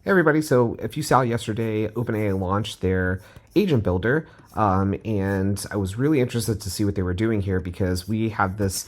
Hey everybody, so if you saw yesterday, OpenAI launched their agent builder, and I was really interested to see what they were doing here because we have this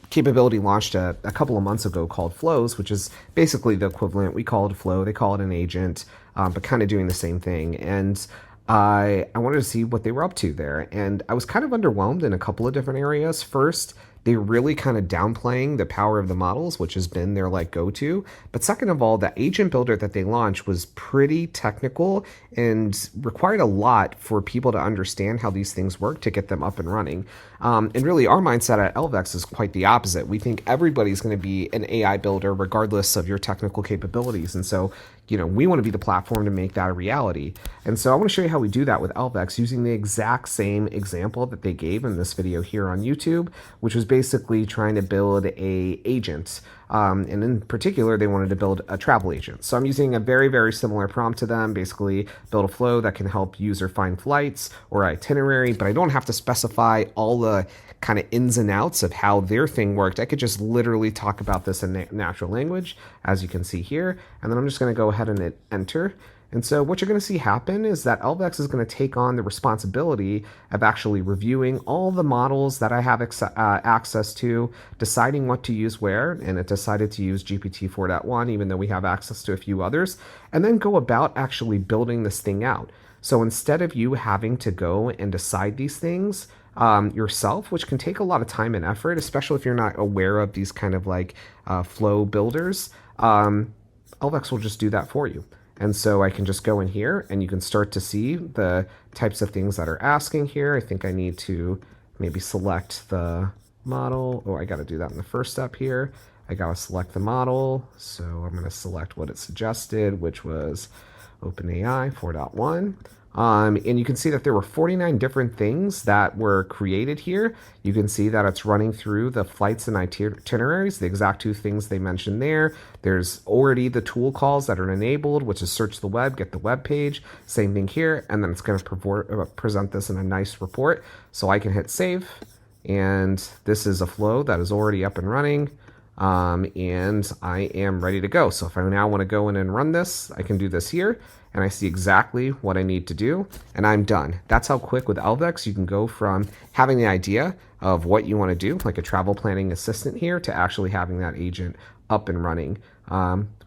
capability launched a couple of months ago called Flows, which is basically the equivalent. We call it a flow, they call it an agent, but kind of doing the same thing. And I wanted to see what they were up to there, and I was kind of underwhelmed in a couple of different areas. First, they really kind of downplaying the power of the models, which has been their like go-to. But second of all, the agent builder that they launched was pretty technical and required a lot for people to understand how these things work to get them up and running. And really, our mindset at elvex is quite the opposite. We think everybody's going to be an AI builder regardless of your technical capabilities. And so, we want to be the platform to make that a reality. And so I want to show you how we do that with elvex using the exact same example that they gave in this video here on YouTube, which was basically trying to build a agent. And in particular, they wanted to build a travel agent. So I'm using a very, very similar prompt to them, basically build a flow that can help user find flights or itinerary, but I don't have to specify all the kind of ins and outs of how their thing worked. I could just literally talk about this in natural language, as you can see here. And then I'm just going to go ahead and hit enter. And so what you're going to see happen is that elvex is going to take on the responsibility of actually reviewing all the models that I have access to, deciding what to use where, and it decided to use GPT 4.1, even though we have access to a few others, and then go about actually building this thing out. So instead of you having to go and decide these things yourself, which can take a lot of time and effort, especially if you're not aware of these kind of like flow builders, elvex will just do that for you. And so I can just go in here and you can start to see the types of things that are asking here. I think I need to maybe select the model. Oh, I got to do that in the first step here. I got to select the model. So I'm going to select what it suggested, which was OpenAI 4.1. And you can see that there were 49 different things that were created here. You can see that it's running through the flights and itineraries, the exact two things they mentioned there. There's already the tool calls that are enabled, which is search the web, get the web page. Same thing here. And then it's going to present this in a nice report. So I can hit save. And this is a flow that is already up and running. And I am ready to go. So if I now want to go in and run this, I can do this here. And I see exactly what I need to do, and I'm done. That's how quick with elvex you can go from having the idea of what you want to do, like a travel planning assistant here, to actually having that agent up and running.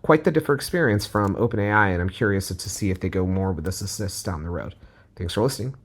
Quite the different experience from OpenAI, and I'm curious to see if they go more with this assist down the road. Thanks for listening.